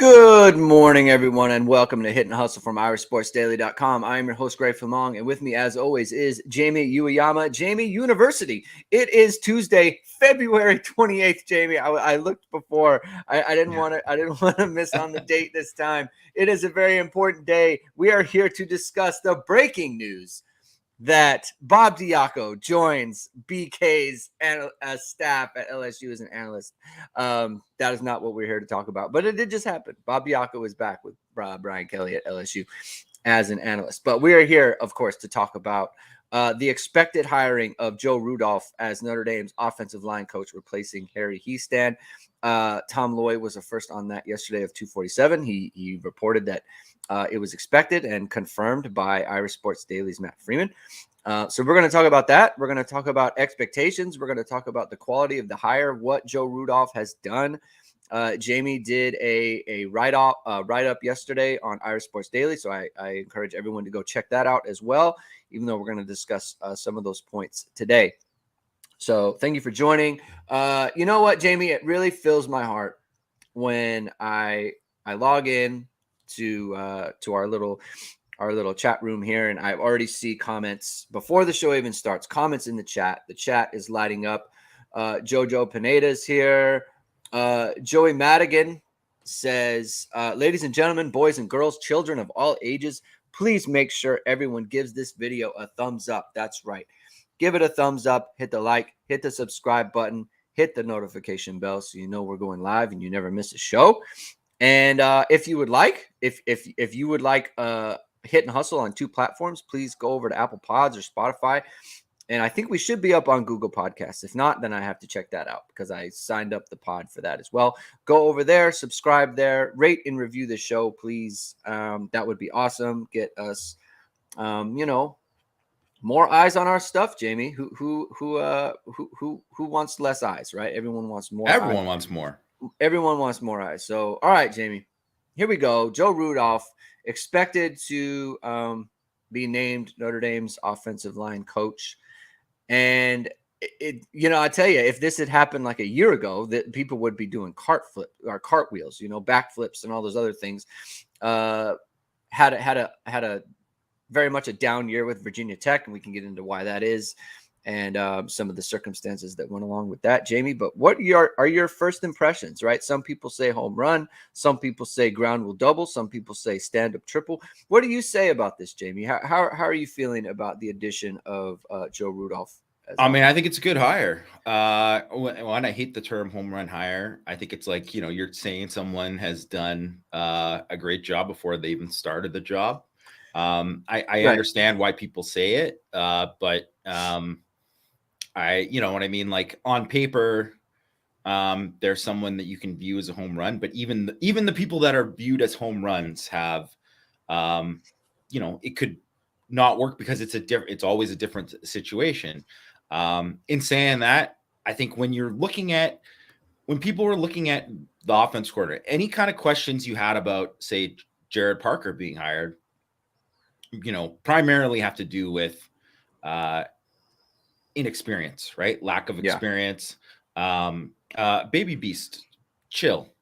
Good morning, everyone, and welcome to Hit and Hustle from IrishSportsDaily.com. I am your host, Greg Flammang, and with me, as always, is Jamie Uyeyama, Jamie University. It is Tuesday, February 28th, Jamie. I looked before. I didn't want to miss on the date this time. It is a very important day. We are here to discuss the breaking news that Bob Diaco joins BK's staff at LSU as an analyst. That is not what we're here to talk about, but it did just happen. Bob Diaco is back with Brian Kelly at LSU as an analyst. But we are here, of course, to talk about the expected hiring of Joe Rudolph as Notre Dame's offensive line coach, replacing Harry Hiestand. Tom Loy was the first on that yesterday of 247. He reported that it was expected and confirmed by Irish Sports Daily's Matt Freeman. So we're going to talk about that. We're going to talk about expectations. We're going to talk about the quality of the hire, what Joe Rudolph has done. Jamie did a write-up yesterday on Irish Sports Daily, so I encourage everyone to go check that out as well, even though we're going to discuss some of those points today. So thank you for joining. You know what, Jamie? It really fills my heart when I log in to our little chat room here, and I already see comments before the show even starts. Comments in the chat. The chat is lighting up. Jojo Pineda's here. Joey Madigan says, ladies and gentlemen, boys and girls, children of all ages, please make sure everyone gives this video a thumbs up. That's right. Give it a thumbs up, hit the like, hit the subscribe button, hit the notification bell so you know we're going live and you never miss a show. And if you would like, if you would like Hit and Hustle on two platforms, please go over to Apple Pods or Spotify. And I think we should be up on Google Podcasts. If not, then I have to check that out because I signed up the pod for that as well. Go over there, subscribe there, rate and review the show, please. That would be awesome. Get us, more eyes on our stuff, Jamie. Who wants less eyes, right? Everyone wants more. Everyone wants more. Everyone wants more eyes. So, all right, Jamie, here we go. Joe Rudolph expected to be named Notre Dame's offensive line coach. And I tell you, if this had happened like a year ago, that people would be doing cartwheels, backflips and all those other things. Had a very much a down year with Virginia Tech, and we can get into why that is and some of the circumstances that went along with that, Jamie. But what are your first impressions, right? Some people say home run. Some people say ground will double. Some people say stand-up triple. What do you say about this, Jamie? How are you feeling about the addition of Joe Rudolph? I think it's a good hire. When I hate the term home run hire, I think it's like, you're saying someone has done a great job before they even started the job. I understand why people say it, but you know what I mean? Like on paper, there's someone that you can view as a home run, but even the people that are viewed as home runs have, it could not work because it's always a different situation. In saying that, I think when people were looking at the offense coordinator, any kind of questions you had about, say, Jared Parker being hired, primarily have to do with, inexperience, right? Lack of experience. Baby Beast, chill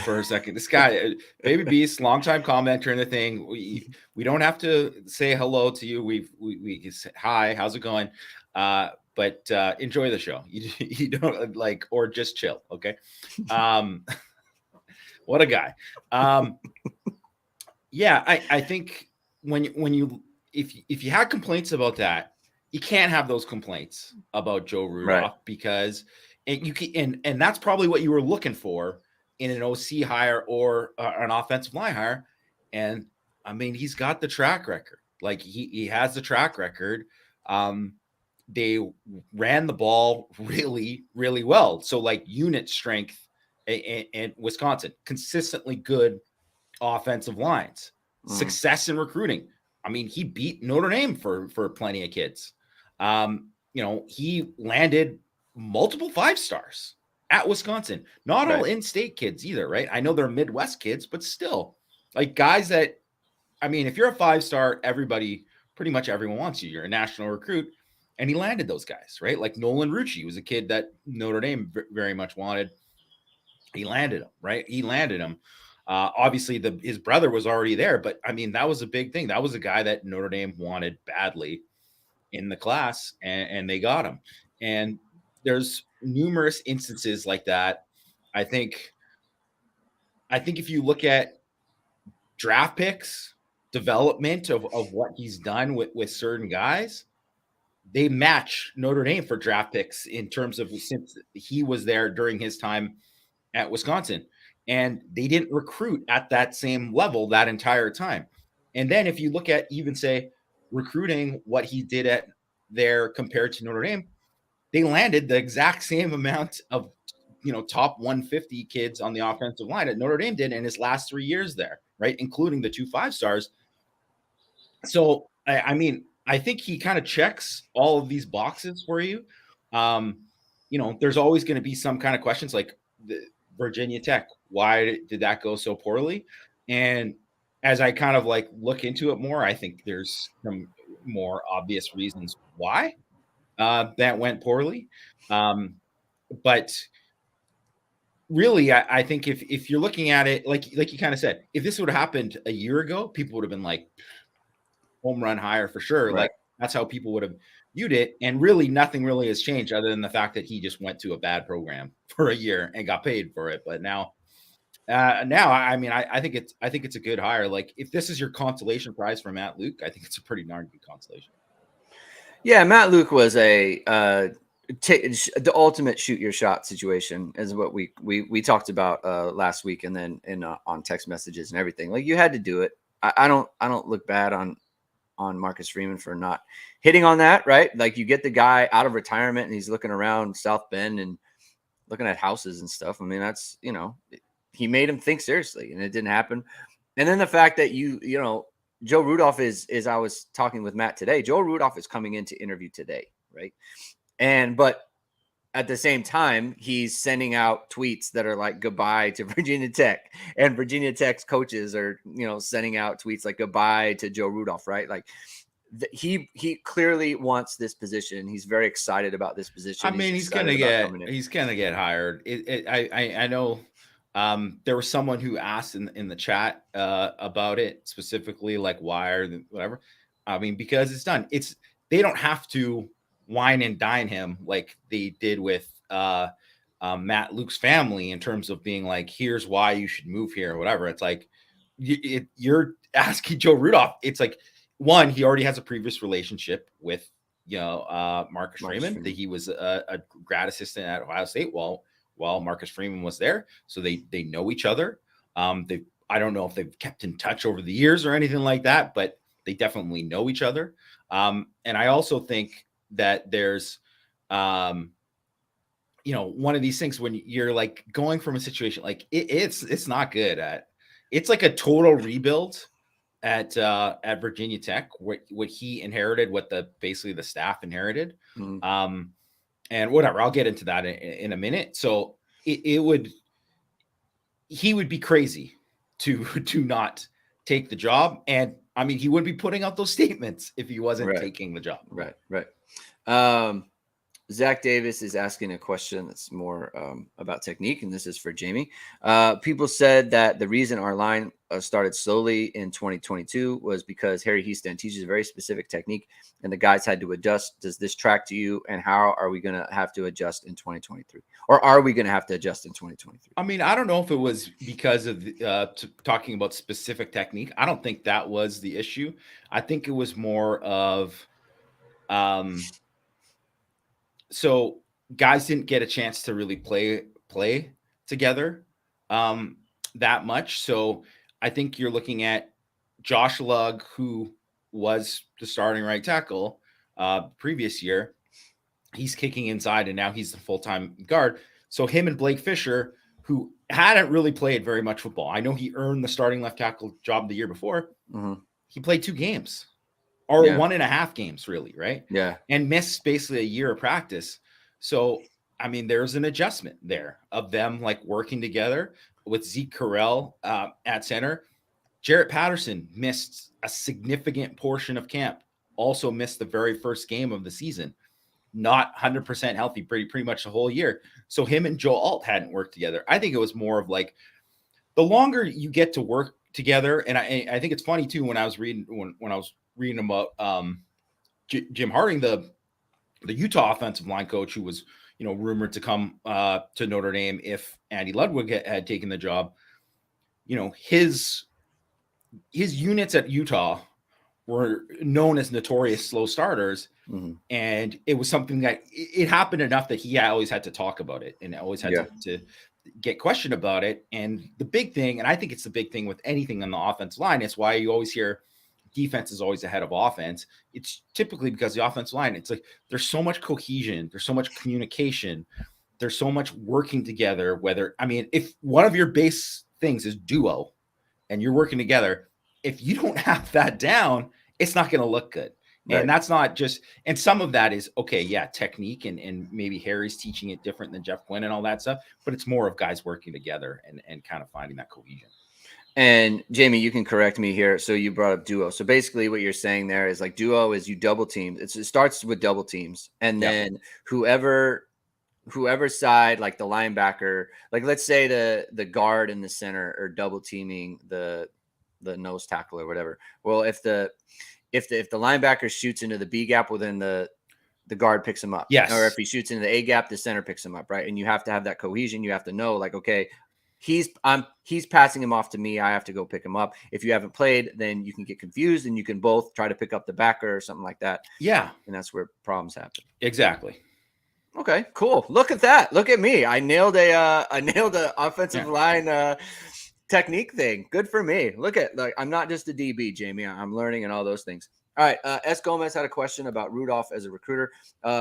for a second. This guy, Baby Beast, longtime commenter in the thing. We don't have to say hello to you. We say, hi, how's it going? But enjoy the show. You don't or just chill. Okay. What a guy. Yeah, I think if you had complaints about that, you can't have those complaints about Joe Rudolph, because and that's probably what you were looking for in an OC hire or an offensive line hire. And I mean, he's got the track record. Like he has the track record. They ran the ball really, really well. So like unit strength in Wisconsin, consistently good offensive lines, success in recruiting. I mean, he beat Notre Dame for plenty of kids. He landed multiple 5-stars at Wisconsin. Not all in-state kids either, right? I know they're Midwest kids, but still, like guys that, I mean, if you're a 5-star, pretty much everyone wants you. You're a national recruit, and he landed those guys, right? Like Nolan Rucci was a kid that Notre Dame very much wanted. He landed him, right? He landed him. Obviously, his brother was already there, but I mean, that was a big thing. That was a guy that Notre Dame wanted badly in the class, and they got him. And there's numerous instances like that. I think if you look at draft picks, development of what he's done with certain guys, they match Notre Dame for draft picks in terms of since he was there during his time at Wisconsin. And they didn't recruit at that same level that entire time. And then if you look at even say recruiting what he did at there compared to Notre Dame, they landed the exact same amount of top 150 kids on the offensive line that Notre Dame did in his last 3 years there, right? Including the 2 5-stars. So I mean, I think he kind of checks all of these boxes for you. There's always going to be some kind of questions like the Virginia Tech. Why did that go so poorly? And as I kind of like look into it more, I think there's some more obvious reasons why that went poorly. But really, I think if you're looking at it, like you kind of said, if this would have happened a year ago, people would have been like, home run hire for sure. Right. Like that's how people would have viewed it. And really nothing really has changed other than the fact that he just went to a bad program for a year and got paid for it. But now, I mean, I think it's a good hire. Like if this is your consolation prize for Matt Luke, I think it's a pretty darn good consolation. Yeah. Matt Luke was the ultimate shoot your shot situation is what we talked about last week. And then on text messages and everything, like you had to do it. I don't look bad on Marcus Freeman for not hitting on that, right? Like you get the guy out of retirement and he's looking around South Bend and looking at houses and stuff. I mean, that's, he made him think seriously and it didn't happen. And then the fact that Joe Rudolph is I was talking with Matt today, Joe Rudolph is coming in to interview today, right? But at the same time, he's sending out tweets that are like goodbye to Virginia Tech, and Virginia Tech's coaches are, sending out tweets like goodbye to Joe Rudolph, right? Like he clearly wants this position. He's very excited about this position. I mean, he's gonna get hired. I know there was someone who asked in the chat about it specifically, like why or whatever. I mean, because it's done. They don't have to wine and dine him like they did with Matt Luke's family in terms of being like, here's why you should move here or whatever. It's like you're asking Joe Rudolph. It's like, one, he already has a previous relationship with Marcus Freeman. That he was a grad assistant at Ohio State while Marcus Freeman was there, so they know each other. I don't know if they've kept in touch over the years or anything like that, but they definitely know each other. And I also think that there's one of these things when you're like going from a situation like it's not good it's like a total rebuild at Virginia Tech, what he inherited, what basically the staff inherited. Mm-hmm. And whatever, I'll get into that in a minute. So he would be crazy to not take the job. And I mean, he wouldn't be putting out those statements if he wasn't taking the job. Right. Zach Davis is asking a question that's more about technique, and this is for Jamie. People said that the reason our line started slowly in 2022 was because Harry Hiestand teaches a very specific technique, and the guys had to adjust. Does this track to you, and how are we going to have to adjust in 2023? Or are we going to have to adjust in 2023? I mean, I don't know if it was because of talking about specific technique. I don't think that was the issue. I think it was more of so guys didn't get a chance to really play together that much. So I think you're looking at Josh Lugg, who was the starting right tackle previous year. He's kicking inside, and now he's the full-time guard. So him and Blake Fisher, who hadn't really played very much football. I know he earned the starting left tackle job the year before. Mm-hmm. He played 2 games. Or 1.5 games, really, right? Yeah. And missed basically a year of practice. So, I mean, there's an adjustment there of them like working together with Zeke Correll at center. Jarrett Patterson missed a significant portion of camp. Also missed the very first game of the season. Not 100% healthy pretty much the whole year. So him and Joe Alt hadn't worked together. I think it was more of like the longer you get to work together, and I think it's funny too when I was reading about Jim Harding, the Utah offensive line coach, who was rumored to come to Notre Dame if Andy Ludwig had taken the job. His units at Utah were known as notorious slow starters. Mm-hmm. And it was something that it happened enough that he always had to talk about it and always had to get questioned about it. And the big thing, and I think it's the big thing with anything on the offensive line, is why you always hear defense is always ahead of offense. It's typically because the offensive line, it's like there's so much cohesion, there's so much communication, there's so much working together. If one of your base things is duo and you're working together, if you don't have that down, it's not going to look good. Right. And that's not just, and some of that is, technique and maybe Harry's teaching it different than Jeff Quinn and all that stuff, but it's more of guys working together and kind of finding that cohesion. And Jamie, you can correct me here. So you brought up duo. So basically what you're saying there is like duo is you double team. It starts with double teams. And then whoever side, like the linebacker, like let's say the guard and the center are double teaming the nose tackle or whatever. Well, if the linebacker shoots into the B gap, well, then the guard picks him up. Yes. Or if he shoots into the A gap, the center picks him up, right? And you have to have that cohesion. You have to know, like, okay, he's passing him off to me. I have to go pick him up. If you haven't played, then you can get confused and you can both try to pick up the backer or something like that. Yeah. And that's where problems happen. Exactly. Okay, cool. Look at that. Look at me. I nailed a offensive line technique thing. Good for me. Look at, like, I'm not just a DB, Jamie. I'm learning and all those things. All right. S. Gomez had a question about Rudolph as a recruiter.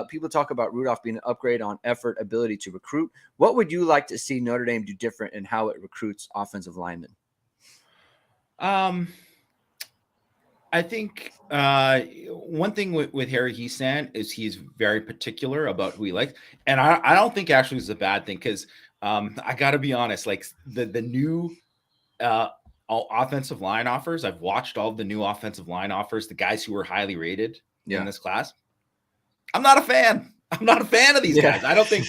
People talk about Rudolph being an upgrade on effort, ability to recruit. What would you like to see Notre Dame do different in how it recruits offensive linemen? I think one thing with Harry Hiestand is he's very particular about who he likes. And I don't think actually it's a bad thing because I got to be honest, like the new offensive line offers, I've watched all the new offensive line offers, the guys who were highly rated in this class. I'm not a fan. I'm not a fan of these guys. I don't think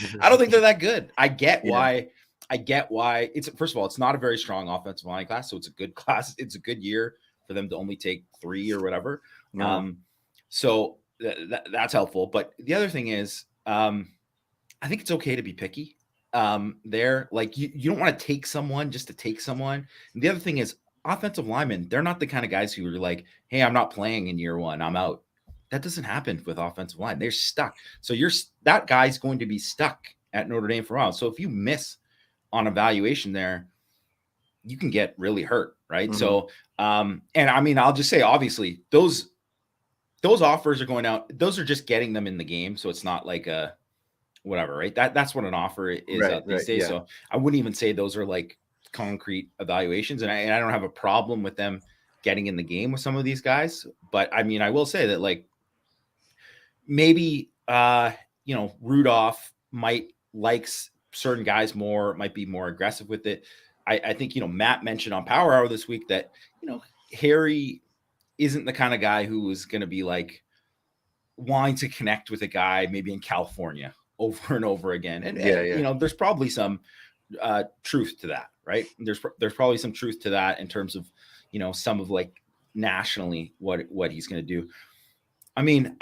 they're that good. I get why. It's, first of all, it's not a very strong offensive line class. So it's a good class. It's a good year for them to only take 3 or whatever. So that's helpful. But the other thing is, I think it's okay to be picky. Like you don't want to take someone just to take someone. And the other thing is offensive linemen, they're not the kind of guys who are like, hey, I'm not playing in year 1, I'm out. That doesn't happen with offensive line. They're stuck. So that guy's going to be stuck at Notre Dame for a while. So if you miss on evaluation there, you can get really hurt. Right. Mm-hmm. So, and I mean, I'll just say, obviously those offers are going out. Those are just getting them in the game. So it's not like a, whatever, right? That's what an offer is these days. Yeah. So I wouldn't even say those are like concrete evaluations, and I don't have a problem with them getting in the game with some of these guys. But I mean, I will say that like maybe Rudolph might like certain guys more, might be more aggressive with it. I think Matt mentioned on Power Hour this week that Harry isn't the kind of guy who is going to be like wanting to connect with a guy maybe in California over and over again. And there's probably some truth to that, right? There's probably some truth to that in terms of, some of like nationally what he's going to do. I mean,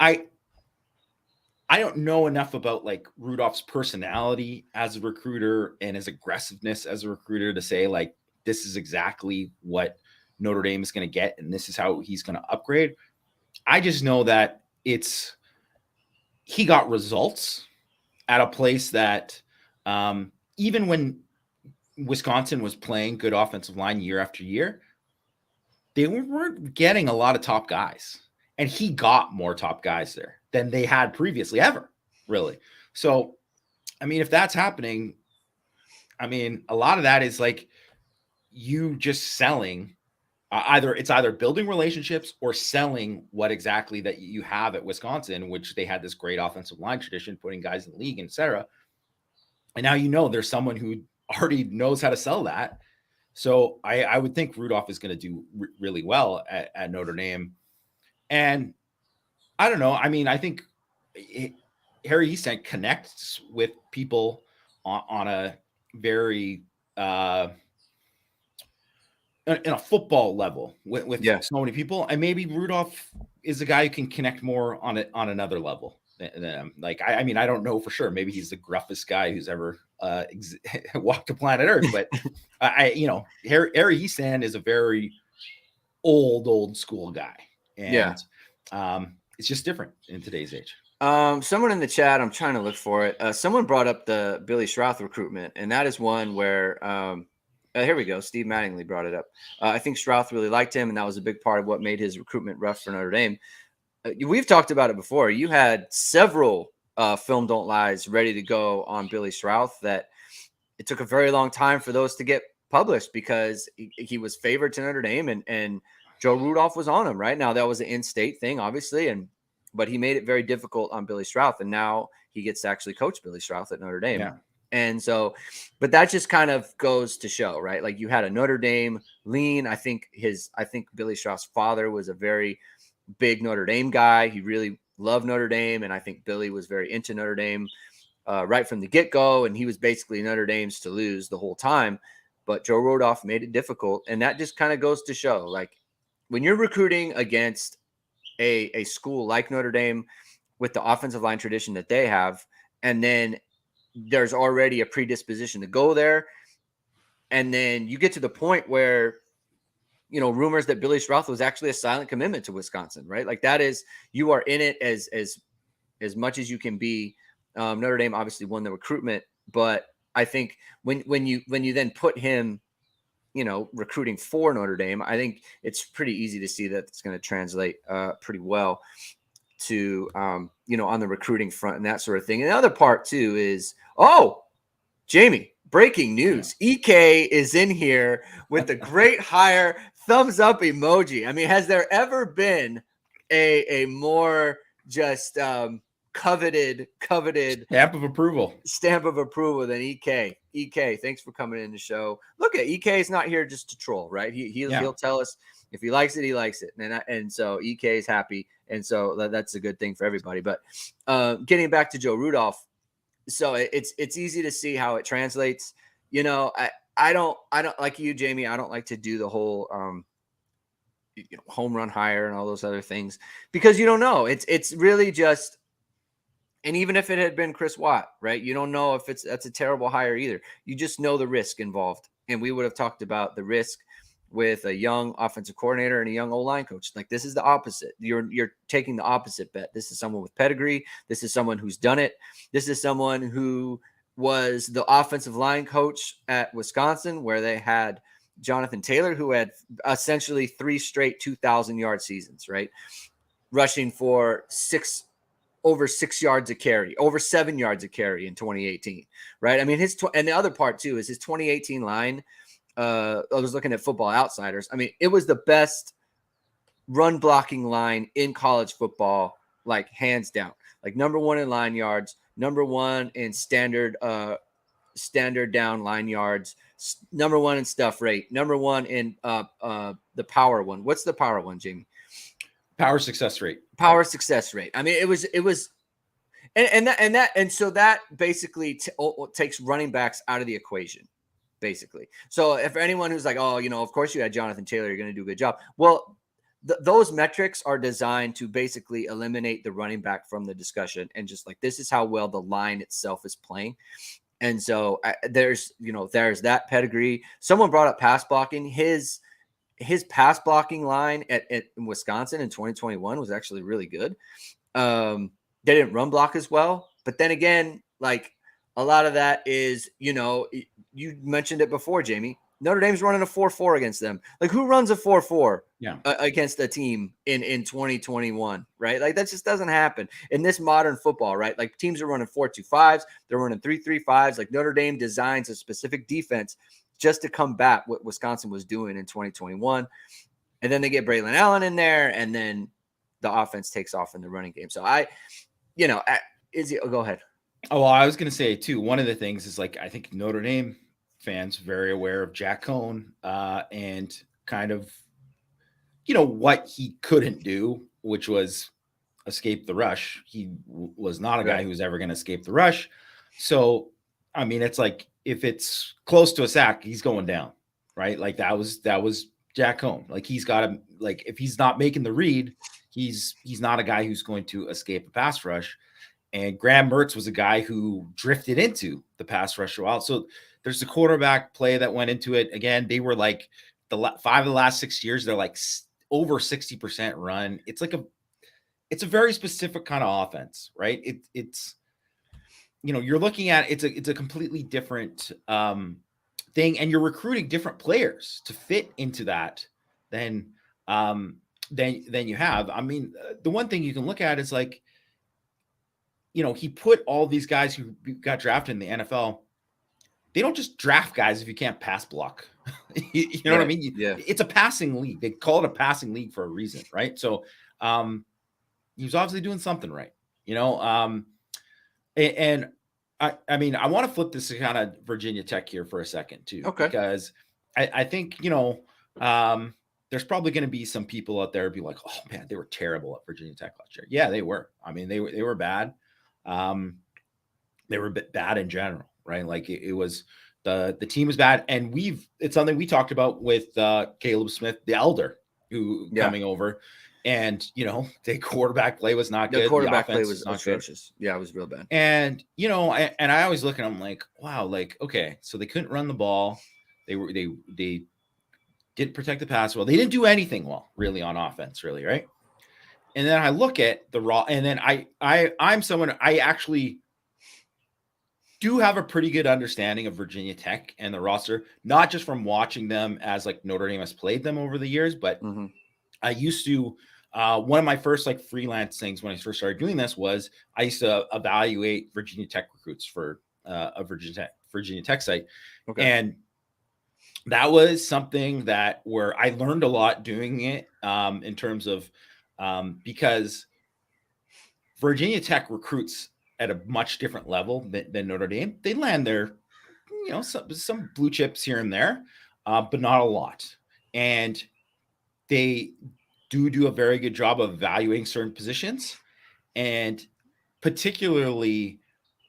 I don't know enough about like Rudolph's personality as a recruiter and his aggressiveness as a recruiter to say like, this is exactly what Notre Dame is going to get. And this is how he's going to upgrade. I just know that he got results at a place that even when Wisconsin was playing good offensive line year after year, they weren't getting a lot of top guys. And he got more top guys there than they had previously ever, really. So, I mean, if that's happening, I mean, a lot of that is like you just selling either building relationships or selling what exactly that you have at Wisconsin, which they had this great offensive line tradition, putting guys in the league, et cetera. And now, there's someone who already knows how to sell that. So I would think Rudolph is going to do really well at Notre Dame. And I don't know. I mean, I think Harry Hiestand connects with people on a very in a football level with so many people, and maybe Rudolph is a guy who can connect more on another level. Like, I mean, I don't know for sure. Maybe he's the gruffest guy who's ever walked the planet Earth, but Harry Hiestand is a very old school guy, and it's just different in today's age. Someone in the chat, I'm trying to look for it. Someone brought up the Billy Schroth recruitment, and that is one where here we go. Steve Mattingly brought it up. I think Schroth really liked him, and that was a big part of what made his recruitment rough for Notre Dame. We've talked about it before. You had several Film Don't Lies ready to go on Billy Schroth that it took a very long time for those to get published because he was favored to Notre Dame, and Joe Rudolph was on him. Right now, that was an in-state thing, obviously, but he made it very difficult on Billy Schroth, and now he gets to actually coach Billy Schroth at Notre Dame. Yeah. And so, but that just kind of goes to show, right? Like, you had a Notre Dame lean. I think Billy Schroth's father was a very big Notre Dame guy. He really loved Notre Dame, and I think Billy was very into Notre Dame right from the get-go, and he was basically Notre Dame's to lose the whole time. But Joe Rudolph made it difficult, and that just kind of goes to show, like, when you're recruiting against a school like Notre Dame with the offensive line tradition that they have, and then there's already a predisposition to go there, and then you get to the point where, you know, rumors that Billy Schroth was actually a silent commitment to Wisconsin, right? Like, that is, you are in it as much as you can be. Notre Dame obviously won the recruitment, but I think when you then put him, you know, recruiting for Notre Dame, I think it's pretty easy to see that it's going to translate pretty well to, you know, on the recruiting front and that sort of thing. And the other part too is, Jamie, breaking news. EK is in here with the great hire thumbs up emoji. I mean, has there ever been a more just coveted stamp of approval than EK? EK, thanks for coming in the show. Look, at EK is not here just to troll, right? He'll tell us if he likes it, he likes it, and so EK is happy, and so that's a good thing for everybody. But getting back to Joe Rudolph, so it's easy to see how it translates. You know, I don't like you, Jamie. I don't like to do the whole home run hire and all those other things because you don't know. It's really just. And even if it had been Chris Watt, right, you don't know if that's a terrible hire either. You just know the risk involved. And we would have talked about the risk with a young offensive coordinator and a young O-line coach. Like, this is the opposite. You're taking the opposite bet. This is someone with pedigree. This is someone who's done it. This is someone who was the offensive line coach at Wisconsin, where they had Jonathan Taylor, who had essentially 3 straight 2,000-yard seasons, right? Rushing for over 6 yards a carry, over 7 yards a carry in 2018, right? I mean, and the other part too is his 2018 line. I was looking at Football Outsiders. I mean, it was the best run blocking line in college football, like, hands down. Like, number 1 in line yards, number 1 in standard down line yards, number 1 in stuff rate, number 1 in the power one. What's the power one, Jamie? Power success rate. I mean, it was, and so that basically takes running backs out of the equation, basically. So if anyone who's like, oh, you know, of course you had Jonathan Taylor, you're going to do a good job. Well, those metrics are designed to basically eliminate the running back from the discussion, and just like, this is how well the line itself is playing. And so there's that pedigree. Someone brought up pass blocking. His pass blocking line at Wisconsin in 2021 was actually really good. They didn't run block as well, but then again, like, a lot of that is, you know, you mentioned it before, Jamie. Notre Dame's running a 4-4 against them. Like, who runs a 4-4 against a team in 2021, right? Like, that just doesn't happen in this modern football, right? Like, teams are running 4-2-5s, they're running 3-3-5s. Like, Notre Dame designs a specific defense just to combat what Wisconsin was doing in 2021. And then they get Braylon Allen in there, and then the offense takes off in the running game. So go ahead. Oh, well, I was going to say too, one of the things is, like, I think Notre Dame fans very aware of Jack Cohn and kind of, you know, what he couldn't do, which was escape the rush. He was not a guy who was ever going to escape the rush. So, I mean, it's like, if it's close to a sack, he's going down, right? Like, that was Jack Cohn. Like he's got to, like, if he's not making the read, he's not a guy who's going to escape a pass rush. And Graham Mertz was a guy who drifted into the pass rush a while. So there's the quarterback play that went into it. Again, they were like 5 of the last 6 years, they're like over 60% run. It's a very specific kind of offense, right? It's you're looking at it's a completely different thing, and you're recruiting different players to fit into that than you have. I mean, the one thing you can look at is like, he put all these guys who got drafted in the NFL. They don't just draft guys if you can't pass block. you know what I mean? It's a passing league. They call it a passing league for a reason, right? So he was obviously doing something right, and I mean, I want to flip this to kind of Virginia Tech here for a second too, because I think, there's probably going to be some people out there who be like, oh man, they were terrible at Virginia Tech last year. Yeah, they were. I mean, they were bad. They were a bit bad in general, right? Like it was the team was bad, and it's something we talked about with Caleb Smith, the elder, who coming over, and the quarterback play was not good. The quarterback play was atrocious. Yeah, it was real bad. And and I always look at them like, wow, like okay, so they couldn't run the ball. They didn't protect the pass well. They didn't do anything well, really, on offense, really, right? And then I look at the raw, and then I'm someone, I actually do have a pretty good understanding of Virginia Tech and the roster, not just from watching them as like Notre Dame has played them over the years, but I used to, one of my first like freelance things when I first started doing this was I used to evaluate Virginia Tech recruits for a Virginia Tech site. And that was something where I learned a lot doing it in terms of because Virginia Tech recruits at a much different level than Notre Dame. They land their, some blue chips here and there, but not a lot. And they do a very good job of evaluating certain positions, and particularly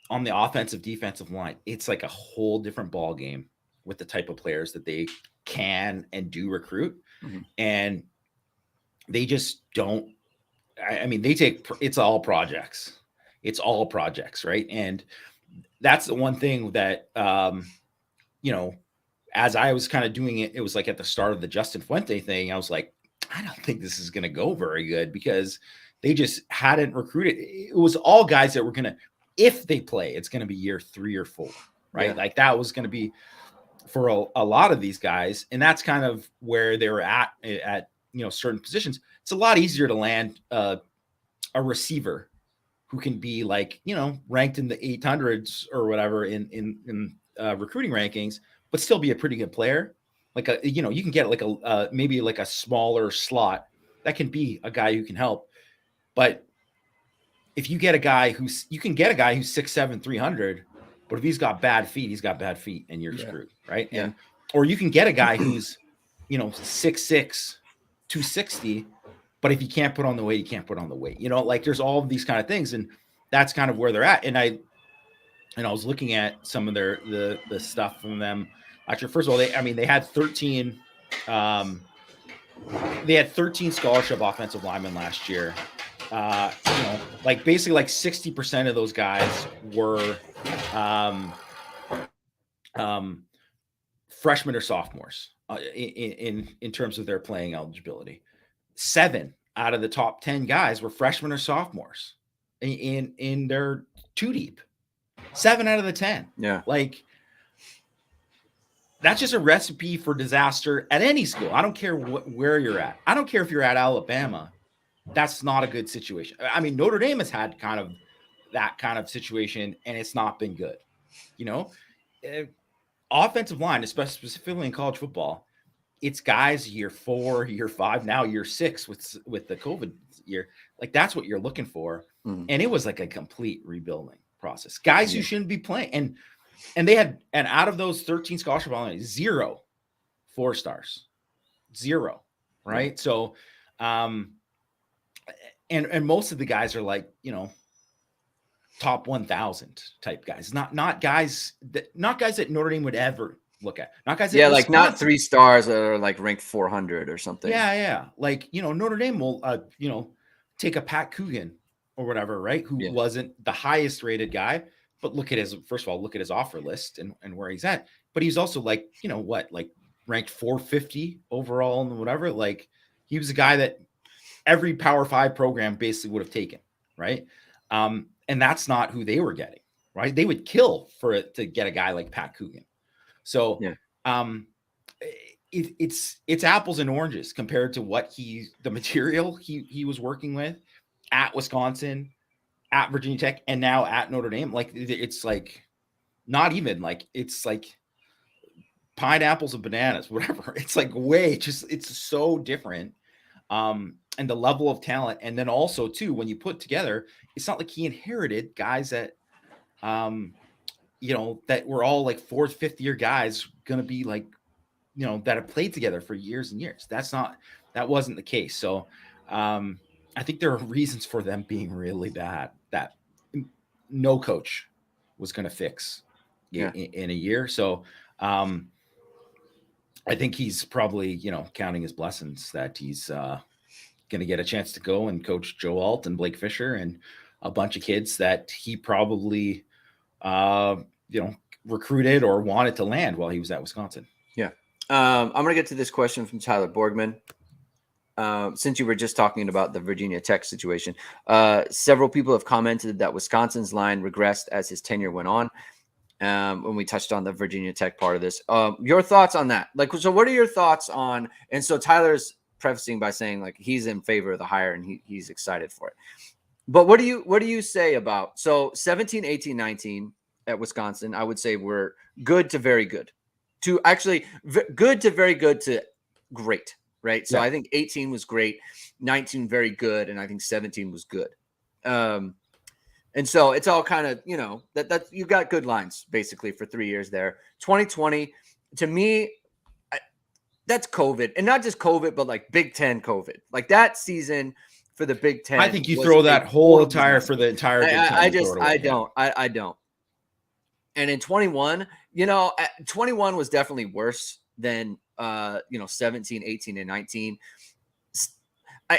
on the offensive defensive line, it's like a whole different ball game with the type of players that they can and do recruit. And they just don't, I mean, it's all projects. It's all projects, right? And that's the one thing that, as I was kind of doing it, it was like at the start of the Justin Fuente thing, I was like, I don't think this is going to go very good, because they just hadn't recruited. It was all guys that were going to, if they play, it's going to be year 3 or 4, right? Like that was going to be for a lot of these guys. And that's kind of where they were at certain positions. It's a lot easier to land a receiver who can be like, ranked in the 800s or whatever in recruiting rankings, but still be a pretty good player. Like you can get like maybe like a smaller slot that can be a guy who can help. But if you get a guy who's 6'7", 300, but if he's got bad feet, and you're screwed, right? And or you can get a guy who's 6'6", 260, but if you can't put on the weight, you can't put on the weight. Like there's all of these kind of things, and that's kind of where they're at. And I was looking at some of the stuff from them. Actually, first of all, they had 13. They had 13 scholarship offensive linemen last year. Like basically like 60% of those guys were freshmen or sophomores in terms of their playing eligibility. 7 out of the top 10 guys were freshmen or sophomores in their 2 deep. 7 out of the 10. Yeah. Like that's just a recipe for disaster at any school. I don't care where you're at. I don't care if you're at Alabama. That's not a good situation. I mean, Notre Dame has had kind of that kind of situation, and it's not been good. Offensive line, especially specifically in college football, it's guys year 4, year 5, now year 6 with the COVID year. Like that's what you're looking for. And it was like a complete rebuilding process. Guys who shouldn't be playing. And they had, and out of those 13 scholarship only, 0 4-stars, 0. Right. So, and most of the guys are like, top 1,000 type guys, not guys that Notre Dame would ever look at. Not guys. Yeah, like not 3 stars that are like ranked 400 or something. Yeah. Like, Notre Dame will, take a Pat Coogan or whatever, right? Who wasn't the highest rated guy, but look at his offer list and where he's at. But he's also like, like ranked 450 overall and whatever. Like, he was a guy that every Power 5 program basically would have taken, right? And that's not who they were getting, right? They would kill for it to get a guy like Pat Coogan. So, it's apples and oranges compared to what the material he was working with at Wisconsin, at Virginia Tech, and now at Notre Dame. Like, it's like not even like, it's like pineapples and bananas, whatever. It's like it's so different. And the level of talent. And then also too, when you put together, it's not like he inherited guys that, that were all like 4th, 5th year guys going to be like, that have played together for years and years. That wasn't the case. So I think there are reasons for them being really bad that no coach was going to fix in a year. So I think he's probably, counting his blessings that he's going to get a chance to go and coach Joe Alt and Blake Fisher and a bunch of kids that he probably, recruited or wanted to land while he was at Wisconsin. Yeah. I'm going to get to this question from Tyler Borgman. Since you were just talking about the Virginia Tech situation, several people have commented that Wisconsin's line regressed as his tenure went on. When we touched on the Virginia Tech part of this, your thoughts on that? Like, so what are your thoughts on, and so Tyler's prefacing by saying like, he's in favor of the hire and he's excited for it. But what do you say about, so 17, 18, 19 at Wisconsin, I would say we're good to very good to actually good to very good to great. Right. So I think 18 was great, 19 very good, and I think 17 was good. And so it's all kind of, that you got good lines basically for 3 years there. 2020, to me, that's COVID, and not just COVID, but like Big Ten COVID. Like that season for the Big Ten. I think you throw that whole entire for the entire Big Ten. I don't. And in 21, 21 was definitely worse than 17, 18, and 19.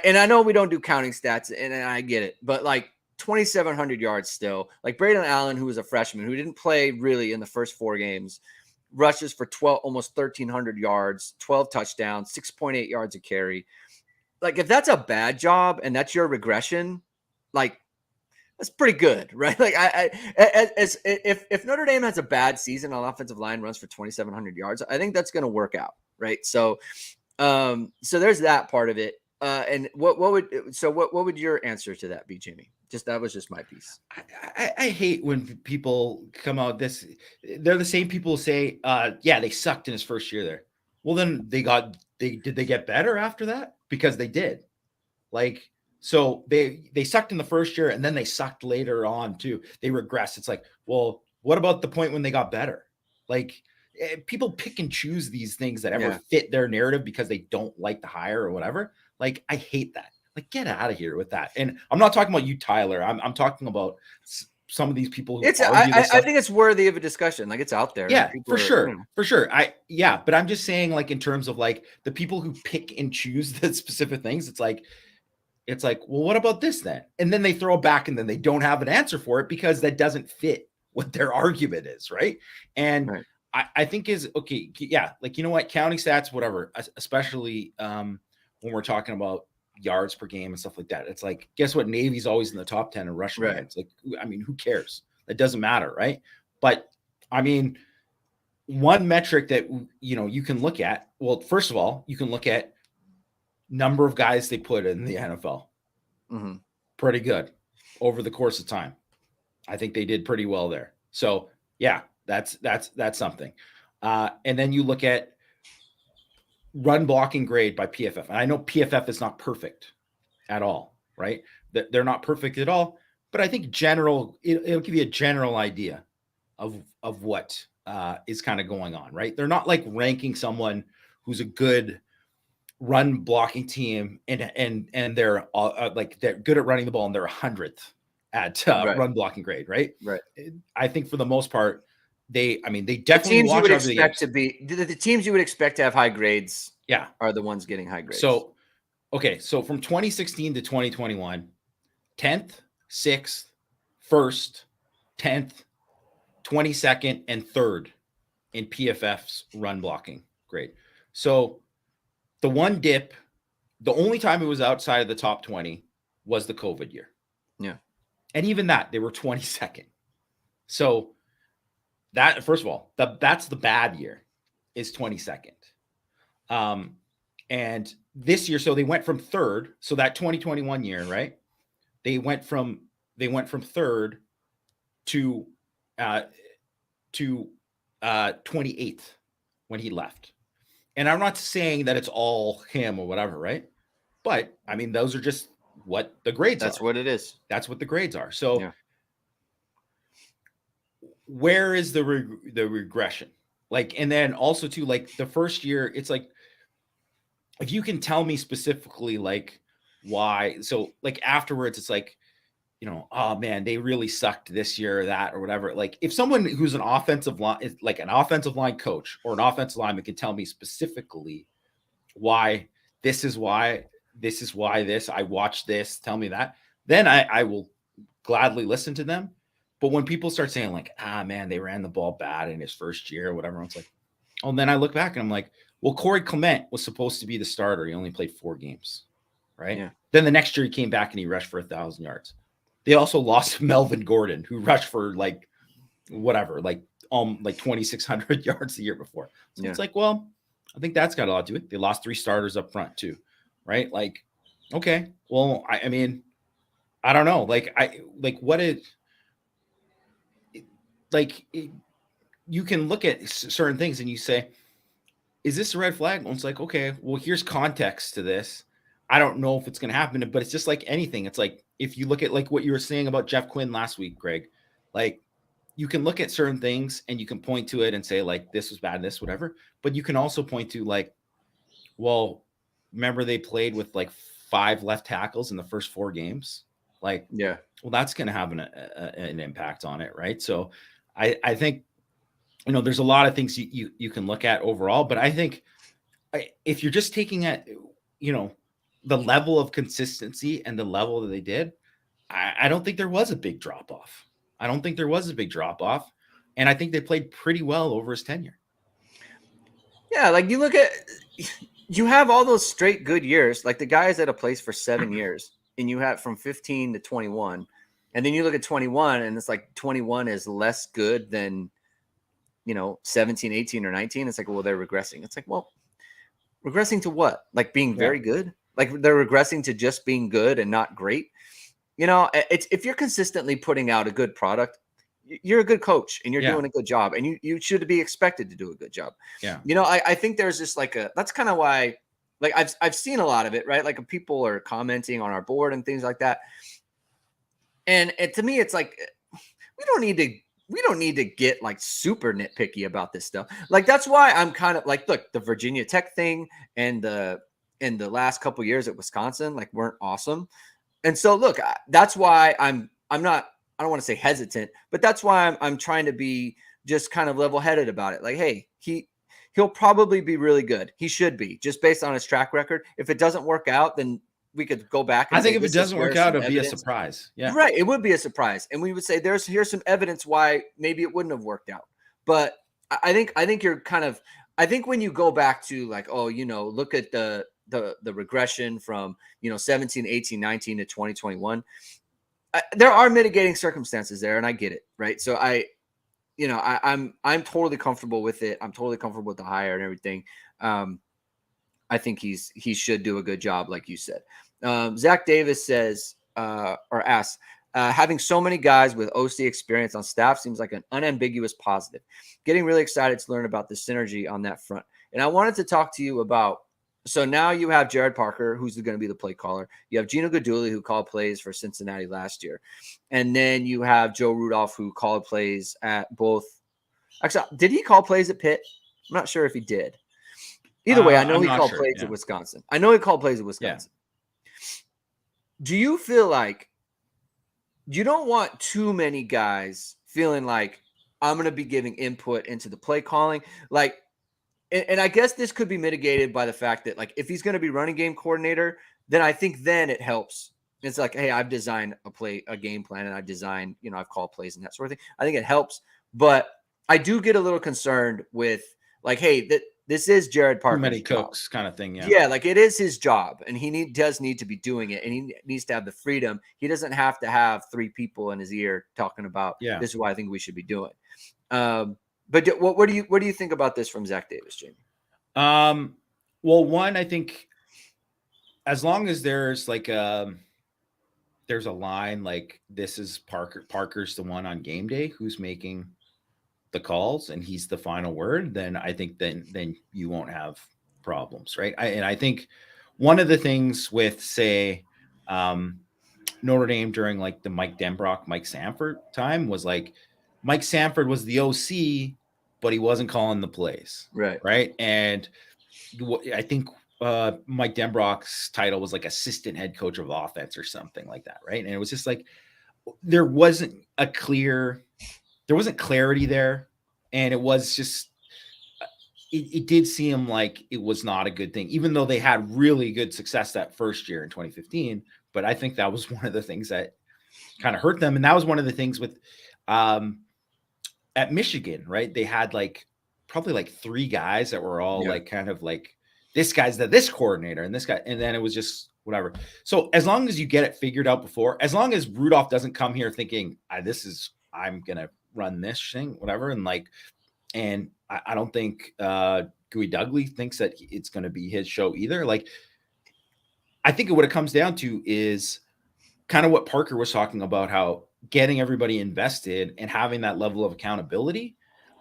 And I know we don't do counting stats, and I get it, but like 2,700 yards still. Like Braden Allen, who was a freshman, who didn't play really in the first 4 games, rushes for almost 1,300 yards, 12 touchdowns, 6.8 yards a carry. Like if that's a bad job and that's your regression, like that's pretty good, right? Like if Notre Dame has a bad season on offensive line, runs for 2,700 yards, I think that's going to work out, right? So there's that part of it. And what would your answer to that be, Jimmy? That was just my piece. I hate when people come out they're the same people who say, they sucked in his first year there. Well, then did they get better after that? Because they did. Like, so they sucked in the first year and then they sucked later on too. They regressed. It's like, well, what about the point when they got better? Like, people pick and choose these things that ever fit their narrative because they don't like the hire or whatever. Like, I hate that. Like, get out of here with that. And I'm not talking about you, Tyler. I'm talking about some of these people who I think it's worthy of a discussion. Like, it's out there. Yeah, for sure. But I'm just saying, like, in terms of like the people who pick and choose the specific things, it's like, well, what about this then? And then they throw it back and then they don't have an answer for it because that doesn't fit what their argument is. Right. And I think is okay. Yeah. Like, you know what? Counting stats, whatever, especially when we're talking about yards per game and stuff like that. It's like, guess what? Navy's always in the top 10 in rushing yards. Like, I mean, who cares? That doesn't matter. Right. But I mean, one metric that, you can look at, well, first of all, you can look at number of guys they put in the NFL. Mm-hmm. Pretty good over the course of time. I think they did pretty well there. So yeah, that's something. And then you look at run blocking grade by PFF. And I know PFF is not perfect at all, right? They're not perfect at all, but I think it'll give you a general idea of what is kind of going on, right? They're not like ranking someone who's a good run blocking team and they're like, they're good at running the ball and they're 100th at run blocking grade, right? Right. I think for the most part, they The definitely teams you watch would over the expect games. to be the teams you would expect to have high grades Yeah. are the ones getting high grades. So, okay. So from 2016 to 2021, 10th, 6th, 1st, 10th, 22nd, and 3rd in PFF's run blocking grade. So the one dip, the only time it was outside of the top 20 was the COVID year. Yeah. And even that, they were 22nd. So that, first of all, that's the bad year, is 22nd. And this year, so they went from 3rd. So that 2021 year, right? They went from 3rd to 28th when he left. And I'm not saying that it's all him or whatever, right? But I mean, those are just what the grades are. That's what it is. That's what the grades are. So Yeah. where is the regression? Like, and then also too, like the first year, it's like, if you can tell me specifically, like why, so like afterwards, it's like, you know, oh man, they really sucked this year or that or whatever. Like if someone who's an offensive line, like an offensive line coach or an offensive lineman can tell me specifically why this is why I watched this, tell me that, then I will gladly listen to them. But when people start saying like, ah man, they ran the ball bad in his first year or whatever, it's like, oh, and then I look back and I'm like, well, Corey Clement was supposed to be the starter. He only played 4 games, right? Yeah. Then the next year he came back and he rushed for 1,000 yards. They also lost Melvin Gordon, who rushed for like whatever, like 2,600 yards the year before. So It's like, well, I think that's got a lot to do with it. They lost 3 starters up front too, right? Like, okay, well, I mean, I don't know. You can look at certain things and you say, is this a red flag? And it's like, okay, well, here's context to this. I don't know if it's going to happen, but it's just like anything. It's like, if you look at like what you were saying about Jeff Quinn last week, Greg, like you can look at certain things and you can point to it and say like, this was bad, this, whatever. But you can also point to like, well, remember they played with like 5 left tackles in the first 4 games. Like, yeah, well, that's going to have an impact on it. Right. So I think, you know, there's a lot of things you can look at overall, but I think if you're just taking at, you know, the level of consistency and the level that they did, I don't think there was a big drop off. And I think they played pretty well over his tenure. Yeah. Like you have all those straight good years, like the guys at a place for 7 years, and you have from 15 to 21. And then you look at 21 and it's like 21 is less good than, you know, 17, 18 or 19. It's like, well, they're regressing. It's like, well, regressing to what? Like being very good? Like they're regressing to just being good and not great. You know, it's if you're consistently putting out a good product, you're a good coach and you're doing a good job, and you should be expected to do a good job. Yeah. You know, I think there's just like that's kind of why, like I've seen a lot of it, right? Like people are commenting on our board and things like that. And to me, it's like, we don't need to get like super nitpicky about this stuff. Like, that's why I'm kind of like, look, the Virginia Tech thing and the last couple years at Wisconsin, like, weren't awesome. And so, look, that's why I'm not, I don't want to say hesitant, but that's why I'm trying to be just kind of level-headed about it. Like, hey, he'll probably be really good. He should be, just based on his track record. If it doesn't work out, then we could go back and I think if it doesn't work out, it'll be a surprise. Yeah. Right. It would be a surprise. And we would say here's some evidence why maybe it wouldn't have worked out. But I think you're kind of, I think when you go back to like, oh, you know, look at the regression from, you know, 17, 18, 19 to 2021. There are mitigating circumstances there, and I get it. Right. So I'm totally comfortable with it. I'm totally comfortable with the hire and everything. I think he should do a good job, like you said. Zach Davis says or asks, having so many guys with OC experience on staff seems like an unambiguous positive. Getting really excited to learn about the synergy on that front. And I wanted to talk to you about, so now you have Jared Parker, who's going to be the play caller. You have Gino Guidugli, who called plays for Cincinnati last year. And then you have Joe Rudolph, who called plays at both. Actually, did he call plays at Pitt? I'm not sure if he did. Either way, I know he called plays at Wisconsin. Yeah. Do you feel like you don't want too many guys feeling like, I'm going to be giving input into the play calling. Like, and I guess this could be mitigated by the fact that, like, if he's going to be running game coordinator, then I think then it helps. It's like, hey, I've designed a game plan, and I've designed, I've called plays and that sort of thing. I think it helps, but I do get a little concerned with, like, hey, this is Jared Parker's too many job. cooks kind of thing. Yeah, like, it is his job, and he does need to be doing it, and he needs to have the freedom. He doesn't have to have 3 people in his ear talking about, this is what I think we should be doing. But what do you think about this from Zach Davis, Jamie? Well, one, I think as long as there's like there's a line like, this is Parker's the one on game day who's making the calls and he's the final word, then I think then you won't have problems, right? I think one of the things with, say, Notre Dame during like the Mike Denbrock, Mike Sanford time was like, Mike Sanford was the OC, but he wasn't calling the plays. Right. And I think Mike Denbrock's title was like assistant head coach of offense or something like that. Right. And it was just like, there wasn't clarity there. And it was just, it did seem like it was not a good thing, even though they had really good success that first year in 2015. But I think that was one of the things that kind of hurt them. And that was one of the things with, at Michigan, right? They had like probably like 3 guys that were all like kind of like, this guy's this coordinator and this guy, and then it was just whatever. So as long as you get it figured out before, as long as Rudolph doesn't come here thinking, I'm gonna run this thing, whatever, and I don't think Gooey Dudley thinks that it's going to be his show either. Like, I think what it comes down to is kind of what Parker was talking about, how getting everybody invested and having that level of accountability.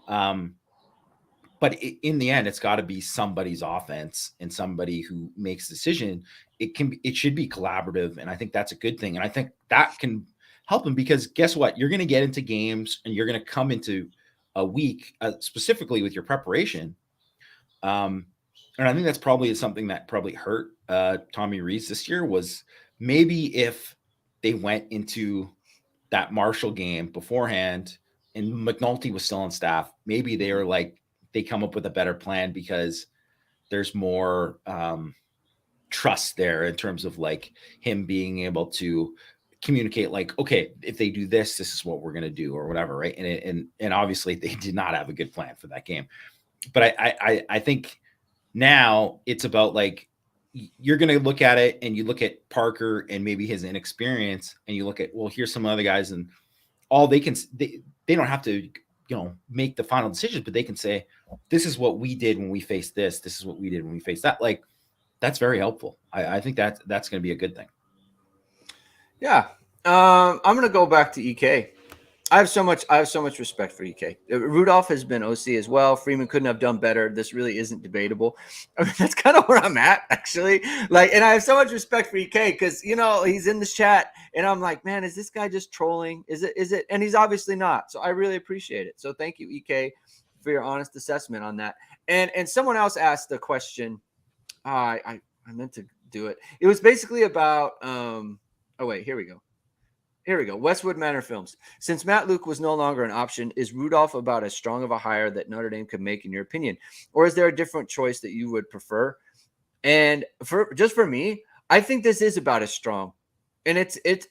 But in the end, it's got to be somebody's offense and somebody who makes the decision. It should be collaborative. And I think that's a good thing. And I think that can help them, because guess what? You're going to get into games and you're going to come into a week, specifically with your preparation. And I think that's probably something that probably hurt Tommy Rees this year, was maybe if they went into that Marshall game beforehand and McNulty was still on staff, maybe they were like, they come up with a better plan because there's more trust there in terms of like him being able to communicate, like, okay, if they do this, this is what we're going to do or whatever. Right. And obviously they did not have a good plan for that game. But I think now it's about like, you're going to look at it and you look at Parker and maybe his inexperience, and you look at, well, here's some other guys, and all they don't have to, make the final decision, but they can say, this is what we did when we faced this. This is what we did when we faced that. Like, that's very helpful. I think that's going to be a good thing. Yeah. I'm going to go back to EK. I have so much respect for EK. Rudolph has been OC as well. Freeman couldn't have done better. This really isn't debatable. I mean, that's kind of where I'm at, actually. Like, and I have so much respect for EK because, he's in this chat and I'm like, man, is this guy just trolling? Is it? And he's obviously not. So I really appreciate it. So thank you, EK, for your honest assessment on that. And someone else asked the question. I meant to do it. It was basically about, oh wait, here we go. Westwood Manor Films. Since Matt Luke was no longer an option, is Rudolph about as strong of a hire that Notre Dame could make, in your opinion? Or is there a different choice that you would prefer? And for me, I think this is about as strong. And it's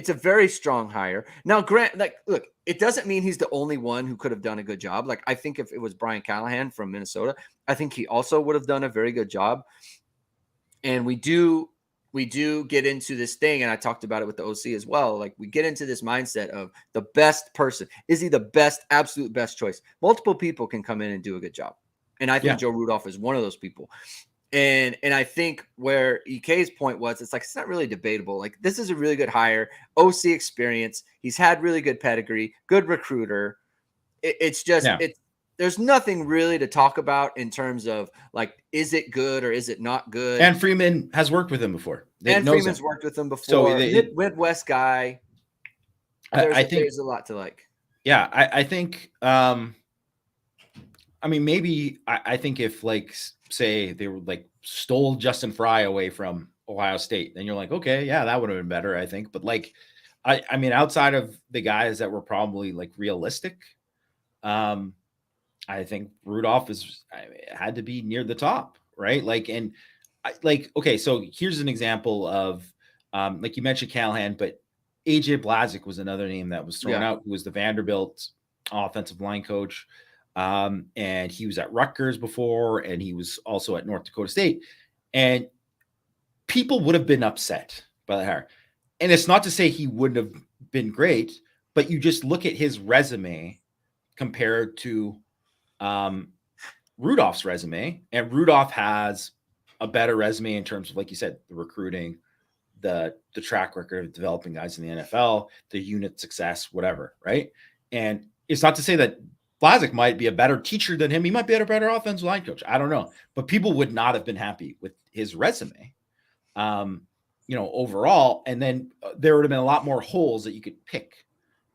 a very strong hire. Now, Grant, like, look, it doesn't mean he's the only one who could have done a good job. Like, I think if it was Brian Callahan from Minnesota, I think he also would have done a very good job. And we do get into this thing, and I talked about it with the OC as well. Like, we get into this mindset of the best person. Is he the best, absolute best choice? Multiple people can come in and do a good job. And I think Joe Rudolph is one of those people. And I think where EK's point was, it's like, it's not really debatable. Like, this is a really good hire, OC experience. He's had really good pedigree, good recruiter. It's just, there's nothing really to talk about in terms of, like, is it good or is it not good? And Freeman has worked with him before. Freeman's worked with him before. So Midwest guy. There's a lot to like. Yeah, I think, maybe I think if, like, say they were like stole Justin Fry away from Ohio State, then you're like, okay, yeah, that would have been better, I think. But like, I mean, outside of the guys that were probably like realistic, I think Rudolph had to be near the top, right? Okay, so here's an example of, like you mentioned Callahan, but AJ Blazik was another name that was thrown out, who was the Vanderbilt offensive line coach. And he was at Rutgers before, and he was also at North Dakota State. And people would have been upset by the hire. And it's not to say he wouldn't have been great, but you just look at his resume compared to Rudolph's resume, and Rudolph has a better resume in terms of, like you said, the recruiting, the track record of developing guys in the NFL, the unit success, whatever, right? And it's not to say that Blazik might be a better teacher than him. He might be a better offensive line coach. I don't know. But people would not have been happy with his resume, overall. And then there would have been a lot more holes that you could pick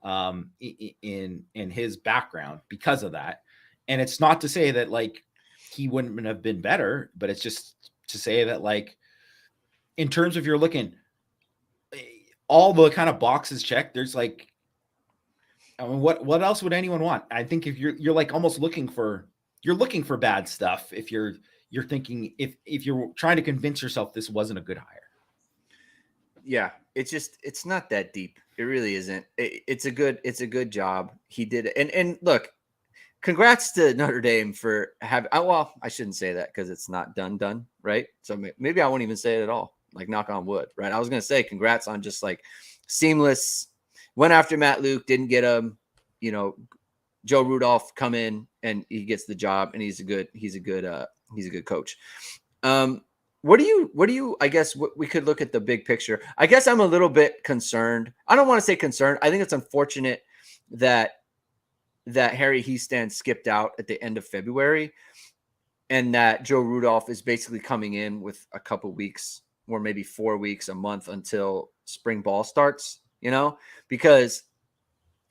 in his background because of that. And it's not to say that like he wouldn't have been better, but it's just to say that like in terms of you're looking all the kind of boxes checked, there's like, I mean, what else would anyone want? I think if you're like almost looking for bad stuff if you're thinking if you're trying to convince yourself this wasn't a good hire. Yeah, it's not that deep. It really isn't. It's a good job. He did it. And look, congrats to Notre Dame for having, well, I shouldn't say that because it's not done, right? So maybe I won't even say it at all, like knock on wood, right? I was going to say congrats on just like seamless, went after Matt Luke, didn't get him, Joe Rudolph come in and he gets the job and he's a good coach. What do you, I guess we could look at the big picture. I guess I'm a little bit concerned. I don't want to say concerned. I think it's unfortunate that Harry Hiestand skipped out at the end of February and that Joe Rudolph is basically coming in with a couple weeks or maybe 4 weeks, a month until spring ball starts, because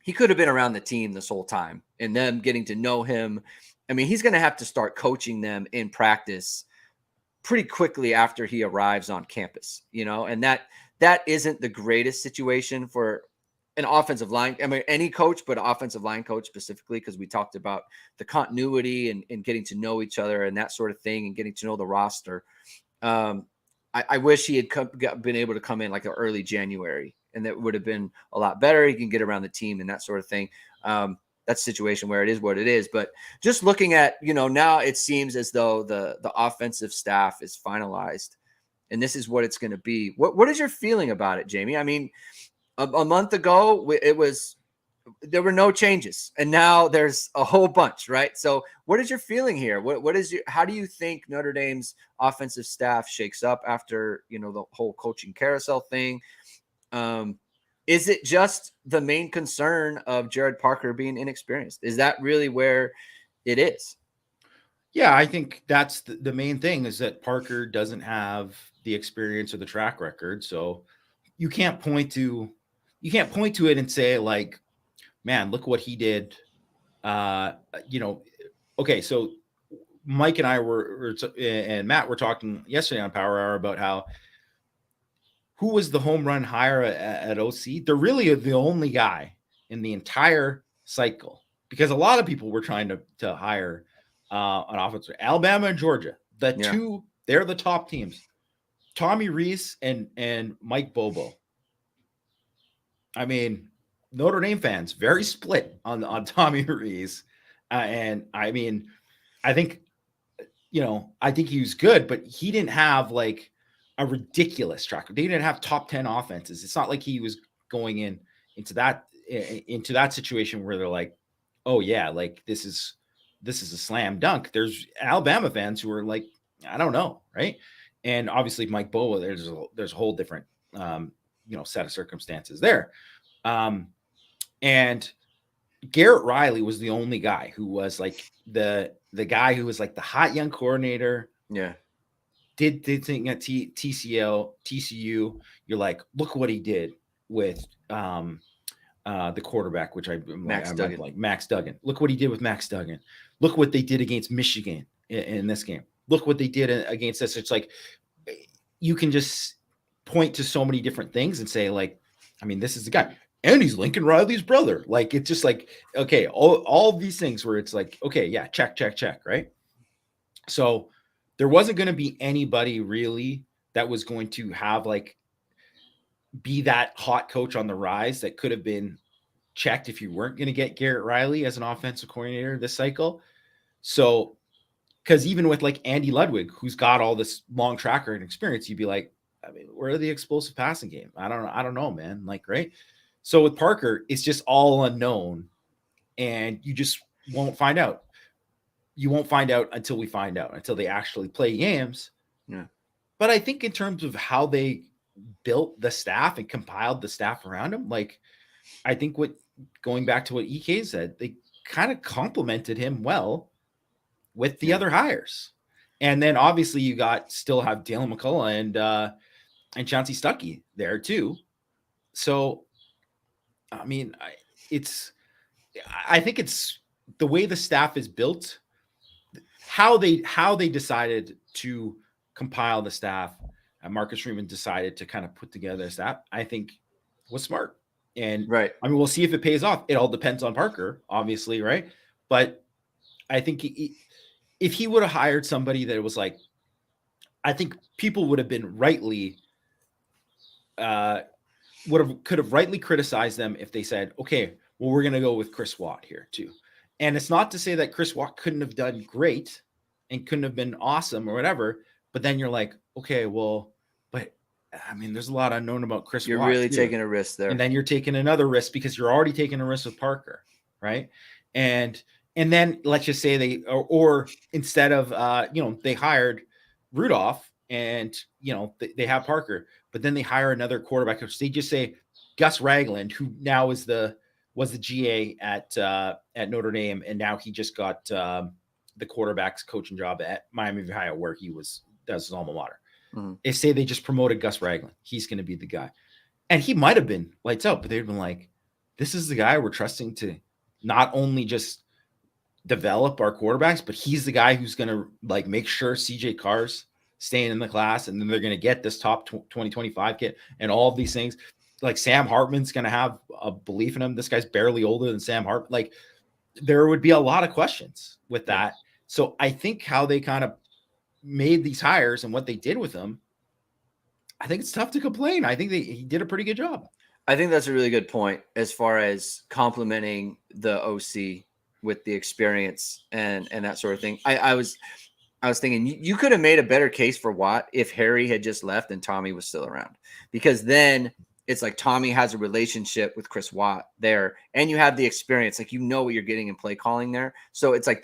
he could have been around the team this whole time and them getting to know him. I mean, he's going to have to start coaching them in practice pretty quickly after he arrives on campus, and that isn't the greatest situation for an offensive line. I mean, any coach, but offensive line coach specifically, because we talked about the continuity and getting to know each other and that sort of thing and getting to know the roster. I wish he had been able to come in like early January, and that would have been a lot better. He can get around the team and that sort of thing. That's a situation where it is what it is. But just looking at, now it seems as though the offensive staff is finalized and this is what it's going to be. What is your feeling about it, Jamie? I mean, a month ago, there were no changes, and now there's a whole bunch, right? So what is your feeling here? How do you think Notre Dame's offensive staff shakes up after, the whole coaching carousel thing? Is it just the main concern of Jared Parker being inexperienced? Is that really where it is? Yeah, I think that's the main thing is that Parker doesn't have the experience or the track record. So you can't point to it and say like, man, look what he did. Okay. So Mike and I and Matt were talking yesterday on Power Hour about who was the home run hire at OC. They're really the only guy in the entire cycle because a lot of people were trying to hire an offensive. Alabama and Georgia, two, they're the top teams. Tommy Rees and Mike Bobo. I mean, Notre Dame fans very split on Tommy Rees, and I mean, I think he was good, but he didn't have like a ridiculous track. They didn't have top 10 offenses. It's not like he was going into that situation where they're like, oh yeah, like this is a slam dunk. There's Alabama fans who are like, I don't know, right? And obviously Mike Bobo, there's a whole different set of circumstances there. And Garrett Riley was the only guy who was like the guy who was like the hot young coordinator. Yeah. Did thing at TCU. You're like, look what he did with the quarterback, which Max Duggan. Look what he did with Max Duggan. Look what they did against Michigan in this game. Look what they did against us. It's like you can just point to so many different things and say, like, I mean, this is the guy. and he's Lincoln Riley's brother. Like, it's just like, okay, all these things where it's like, okay, yeah, check, right? So there wasn't going to be anybody really that was going to have like be that hot coach on the rise that could have been checked if you weren't going to get Garrett Riley as an offensive coordinator this cycle. So, because even with like Andy Ludwig, who's got all this long track record and experience, you'd be like, I mean, where are the explosive passing game? I don't know, man. Like, right. So with Parker, it's just all unknown, and you just won't find out. You won't find out until we find out, until they actually play games. Yeah. But I think in terms of how they built the staff and compiled the staff around him, like, I think going back to what EK said, they kind of complimented him well with the other hires. And then obviously you still have Dalen McCullough and Chauncey Stuckey there too. So, I mean, I think it's the way the staff is built, how they decided to compile the staff, and Marcus Freeman decided to kind of put together a staff, I think was smart. And right. I mean, we'll see if it pays off. It all depends on Parker, obviously, right? But I think if he would have hired somebody that was like, I think people would have been could have rightly criticized them if they said, okay, well, we're going to go with Chris Watt here too. And it's not to say that Chris Watt couldn't have done great and couldn't have been awesome or whatever, but then you're like, okay, well, but I mean, there's a lot unknown about Chris You're Watt really too. taking a risk there. And then you're taking another risk because you're already taking a risk with Parker, right? And then let's just say or instead of, they hired Rudolph and, they have Parker, but then they hire another quarterback coach. They just say Gus Ragland, who now was the GA at Notre Dame, and now he just got the quarterback's coaching job at Miami of Ohio, where that's his alma mater. Mm-hmm. They say they just promoted Gus Ragland. He's going to be the guy. And he might have been lights out, but they'd been like, this is the guy we're trusting to not only just develop our quarterbacks, but he's the guy who's going to like make sure CJ Carr's staying in the class, and then they're going to get this top 2025 kid and all of these things. Like Sam Hartman's going to have a belief in him. This guy's barely older than Sam Hartman. Like, there would be a lot of questions with that. So I think how they kind of made these hires and what they did with them, I think it's tough to complain. I think he did a pretty good job. I think that's a really good point as far as complimenting the OC with the experience and that sort of thing. I was thinking you could have made a better case for Watt if Harry had just left and Tommy was still around, because then it's like Tommy has a relationship with Chris Watt there, and you have the experience, like, what you're getting in play calling there. So it's like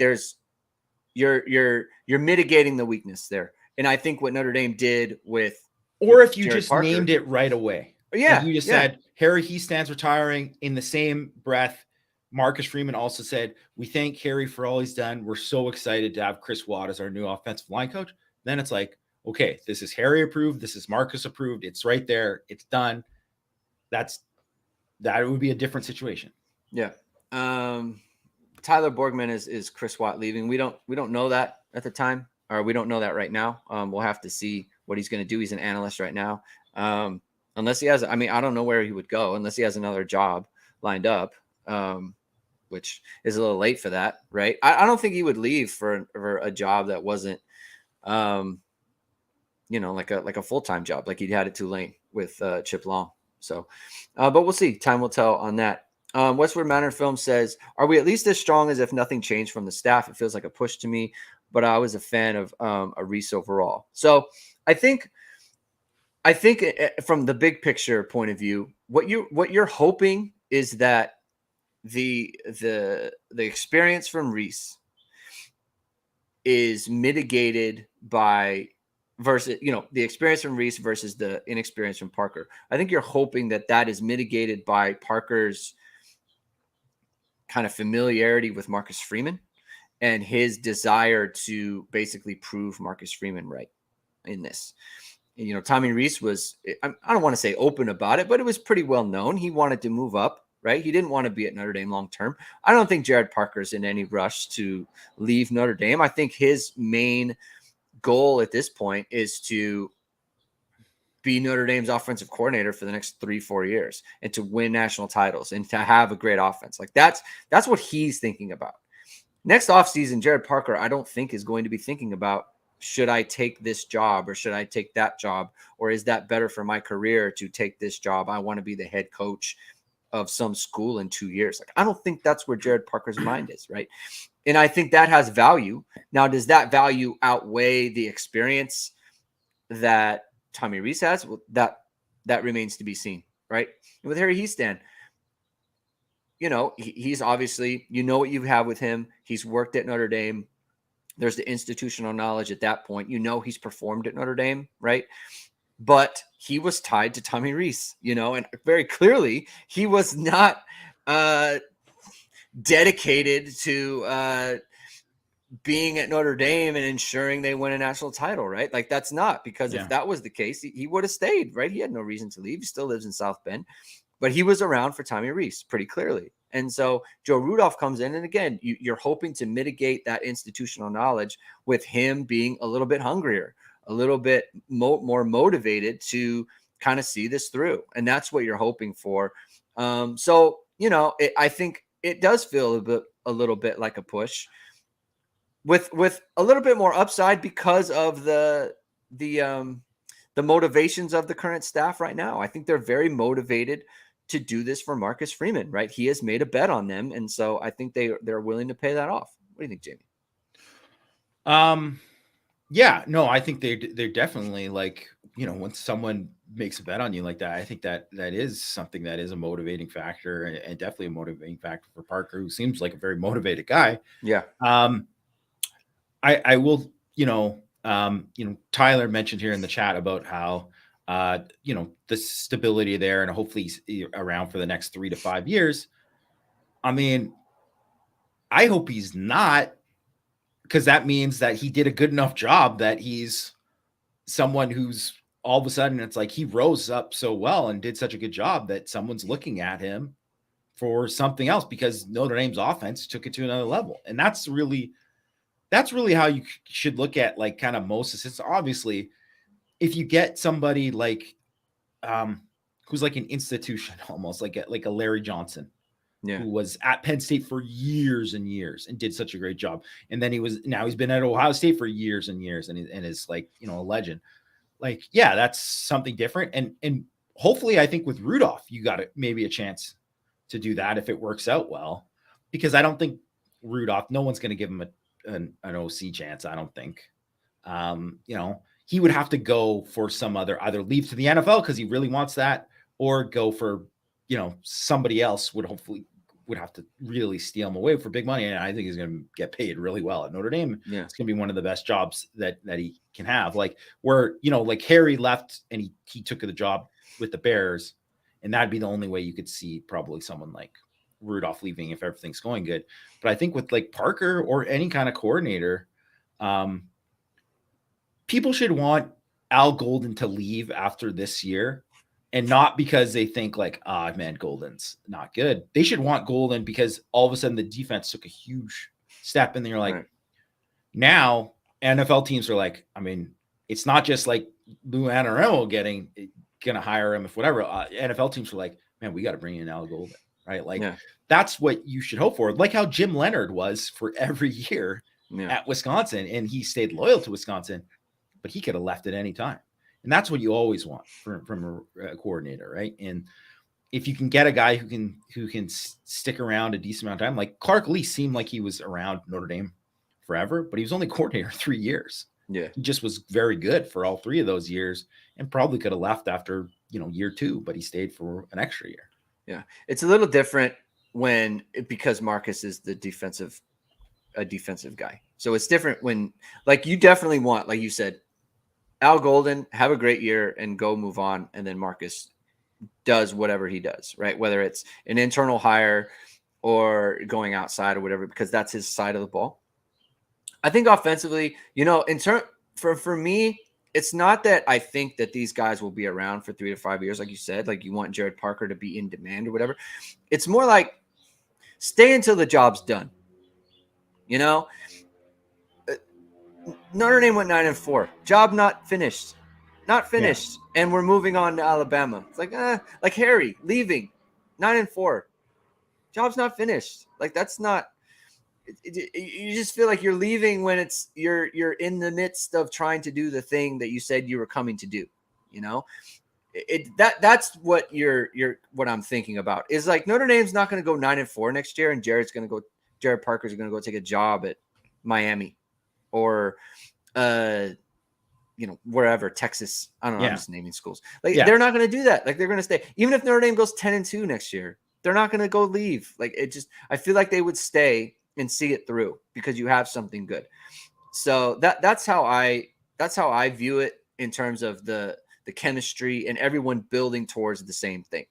you're mitigating the weakness there. And I think what Notre Dame did or if you Jared just Parker, named it right away. Yeah. You just said Harry Hiestand's retiring. In the same breath, Marcus Freeman also said, we thank Harry for all he's done. We're so excited to have Chris Watt as our new offensive line coach. Then it's like, okay, this is Harry approved. This is Marcus approved. It's right there. It's done. That would be a different situation. Yeah. Tyler Borgman is Chris Watt leaving. We don't know that at the time, or we don't know that right now. We'll have to see what he's going to do. He's an analyst right now. Unless he has, I don't know where he would go unless he has another job lined up, which is a little late for that, right? I don't think he would leave for a job that wasn't, like a full-time job, like he'd had at Tulane with Chip Long. So, but we'll see. Time will tell on that. Westward Manor Film says, are we at least as strong as if nothing changed from the staff? It feels like a push to me, but I was a fan of Reese overall. So I think from the big picture point of view, what you're hoping is that the experience from Reese is mitigated by versus, the experience from Reese versus the inexperience from Parker. I think you're hoping that is mitigated by Parker's kind of familiarity with Marcus Freeman and his desire to basically prove Marcus Freeman right in this. Tommy Reese was, I don't want to say open about it, but it was pretty well known. He wanted to move up, right? He didn't want to be at Notre Dame long-term. I don't think Jared Parker's in any rush to leave Notre Dame. I think his main goal at this point is to be Notre Dame's offensive coordinator for the next 3-4 years and to win national titles and to have a great offense. Like that's what he's thinking about. Next offseason, Jared Parker, I don't think is going to be thinking about, should I take this job or should I take that job? Or is that better for my career to take this job? I want to be the head coach of some school in 2 years. Like, I don't think that's where Jared Parker's mind is, right? And I think that has value. Now, does that value outweigh the experience that Tommy Rees has? Well, that remains to be seen, right? And with Harry Hiestand, he's obviously, what you have with him. He's worked at Notre Dame. There's the institutional knowledge at that point. He's performed at Notre Dame, right? But he was tied to Tommy Rees, and very clearly he was not dedicated to being at Notre Dame and ensuring they win a national title, right? Like, that's not, because if that was the case, he would have stayed, right? He had no reason to leave. He still lives in South Bend, but he was around for Tommy Rees pretty clearly. And so Joe Rudolph comes in, and again, you're hoping to mitigate that institutional knowledge with him being a little bit hungrier, a little bit more motivated to kind of see this through. And that's what you're hoping for. I think it does feel a little bit like a push with a little bit more upside because of the motivations of the current staff right now. I think they're very motivated to do this for Marcus Freeman, right? He has made a bet on them. And so I think they're willing to pay that off. What do you think, Jamie? Yeah, no, I think they're definitely, like, when someone makes a bet on you like that, I think that is something that is a motivating factor, and definitely a motivating factor for Parker, who seems like a very motivated guy. Yeah. I will, Tyler mentioned here in the chat about how, the stability there, and hopefully he's around for the next 3 to 5 years. I mean, I hope he's not, because that means that he did a good enough job that he's someone who's all of a sudden, it's like he rose up so well and did such a good job that someone's looking at him for something else, because Notre Dame's offense took it to another level. And that's really how you should look at, like, kind of most assistants. Obviously, if you get somebody like who's like an institution, almost like a Larry Johnson, who was at Penn State for years and years and did such a great job, and then he's been at Ohio State for years and years, and is like, a legend. Like, yeah, that's something different. And hopefully, I think with Rudolph, you got maybe a chance to do that if it works out well, because I don't think Rudolph, no one's going to give him an OC chance. I don't think. He would have to go for some either leave to the NFL because he really wants that, or go for, somebody else would have to really steal him away for big money. And I think he's going to get paid really well at Notre Dame. Yeah. It's going to be one of the best jobs that he can have. Like, where, like Harry left and he took the job with the Bears, and that'd be the only way you could see probably someone like Rudolph leaving if everything's going good. But I think with like Parker or any kind of coordinator, people should want Al Golden to leave after this year, and not because they think like, man, Golden's not good. They should want Golden because all of a sudden the defense took a huge step, and they're like, right. Now NFL teams are like, I mean, it's not just like Lou Anarumo gonna hire him if whatever. NFL teams are like, man, we got to bring in Al Golden, right? Like, that's what you should hope for. Like how Jim Leonard was for every year at Wisconsin, and he stayed loyal to Wisconsin, but he could have left at any time. And that's what you always want from a coordinator, right? And if you can get a guy who can stick around a decent amount of time, like Clark Lee seemed like he was around Notre Dame forever, but he was only coordinator 3 years. Yeah, he just was very good for all 3 of those years, and probably could have left after year 2, but he stayed for an extra year. Yeah, it's a little different because Marcus is a defensive guy, so it's different when, like, you definitely want, like you said, Al Golden, have a great year and go move on. And then Marcus does whatever he does, right? Whether it's an internal hire or going outside or whatever, because that's his side of the ball. I think offensively, for me, it's not that I think that these guys will be around for 3 to 5 years. Like you said, like you want Jared Parker to be in demand or whatever. It's more like stay until the job's done. Notre Dame went 9-4. Job not finished. not finished, and we're moving on to Alabama. It's like Harry leaving, 9-4, job's not finished. Like that's not. You just feel like you're leaving when you're in the midst of trying to do the thing that you said you were coming to do. You know, that's what what I'm thinking about is like Notre Dame's not going to go 9-4 next year, and Jared Parker's going to go take a job at Miami or wherever, Texas. I don't know. I'm just naming schools. They're not going to do that. Like they're going to stay. Even if Notre Dame goes 10-2 next year, they're not going to go leave. Like I feel like they would stay and see it through because you have something good. So that's how I view it in terms of the chemistry and everyone building towards the same thing.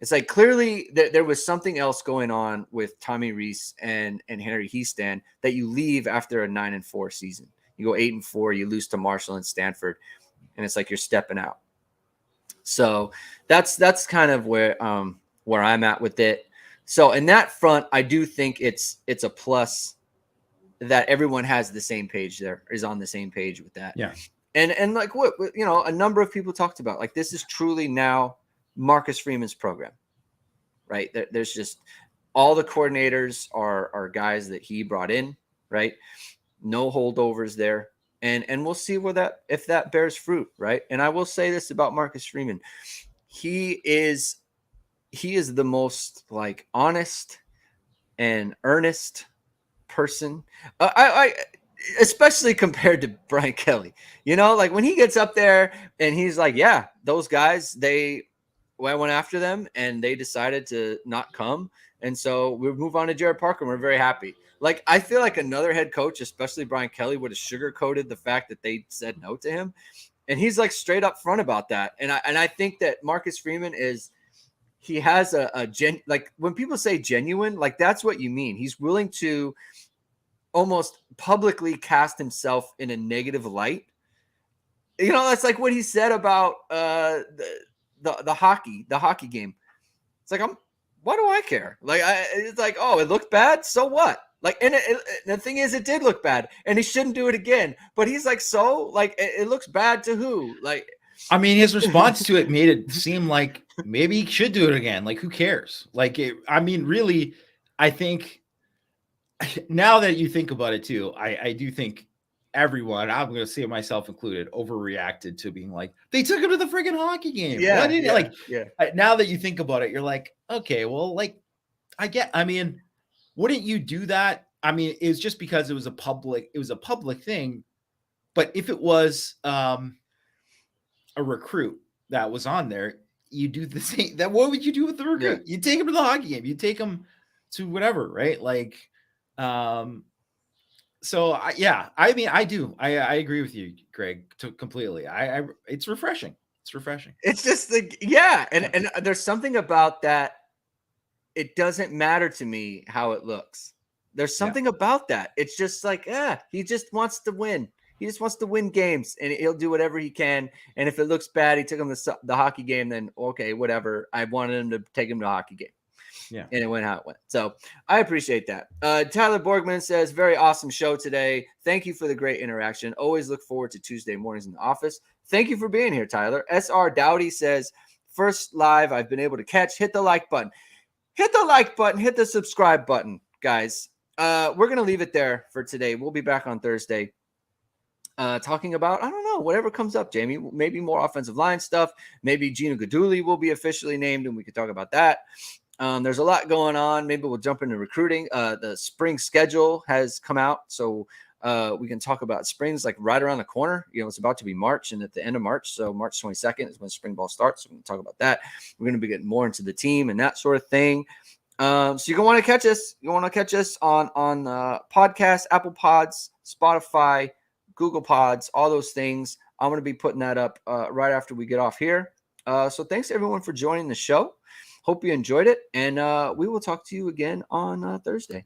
It's like clearly there was something else going on with Tommy Rees and Harry Hiestand that you leave after a 9-4 season. You go 8-4, you lose to Marshall and Stanford, and it's like you're stepping out. So that's kind of where I'm at with it. So in that front, I do think it's a plus that everyone has the same page there, is on the same page with that. Yeah. And like what, a number of people talked about, like this is truly now Marcus Freeman's program, right? There's just all the coordinators are guys that he brought in, right? No holdovers there. And we'll see if that bears fruit, right? And I will say this about Marcus Freeman. He is the most like honest and earnest person. I especially compared to Brian Kelly, like when he gets up there and he's like, yeah, those guys, I went after them and they decided to not come. And so we move on to Jared Parker and we're very happy. Like, I feel like another head coach, especially Brian Kelly, would have sugarcoated the fact that they said no to him. And he's like straight up front about that. And I think that Marcus Freeman he has like when people say genuine, like that's what you mean. He's willing to almost publicly cast himself in a negative light. That's like what he said about the hockey game. It's like, why do I care? Like, it's like, oh, it looked bad. So what? Like, and the thing is, it did look bad, and he shouldn't do it again. But he's like, so, like, it looks bad to who? Like, I mean, his response to it made it seem like maybe he should do it again. Like, who cares? Like, really, I think now that you think about it too, I do think everyone, I'm going to say myself included, overreacted to being like, they took him to the friggin' hockey game. Now that you think about it, you're like, okay, well, like, wouldn't you do that? I mean, it's just because it was a public thing. But if it was a recruit that was on there, you do the same. What would you do with the recruit? Yeah. You take him to the hockey game. You take him to whatever, right? Like, so I do. I agree with you, Greg, completely. It's refreshing. It's refreshing. It's just like, yeah. And there's something about that. It doesn't matter to me how it looks. There's something about that. It's just like, he just wants to win. He just wants to win games, and he'll do whatever he can. And if it looks bad, he took him to the hockey game, then okay, whatever. I wanted him to take him to a hockey game. Yeah. And it went how it went. So I appreciate that. Tyler Borgman says, very awesome show today. Thank you for the great interaction. Always look forward to Tuesday mornings in the office. Thank you for being here, Tyler. SR Dowdy says, first live I've been able to catch. Hit the like button. Hit the like button. Hit the subscribe button, guys. We're going to leave it there for today. We'll be back on Thursday talking about, I don't know, whatever comes up, Jamie. Maybe more offensive line stuff. Maybe Gino Gaduli will be officially named, and we could talk about that. There's a lot going on. Maybe we'll jump into recruiting. The spring schedule has come out, so we can talk about spring's like right around the corner. It's about to be March, and at the end of March, so March 22nd is when spring ball starts. So we can talk about that. We're going to be getting more into the team and that sort of thing. So you're going to want to catch us. You want to catch us on podcasts, Apple Pods, Spotify, Google Pods, all those things. I'm going to be putting that up right after we get off here. So thanks everyone for joining the show. Hope you enjoyed it, and we will talk to you again on Thursday.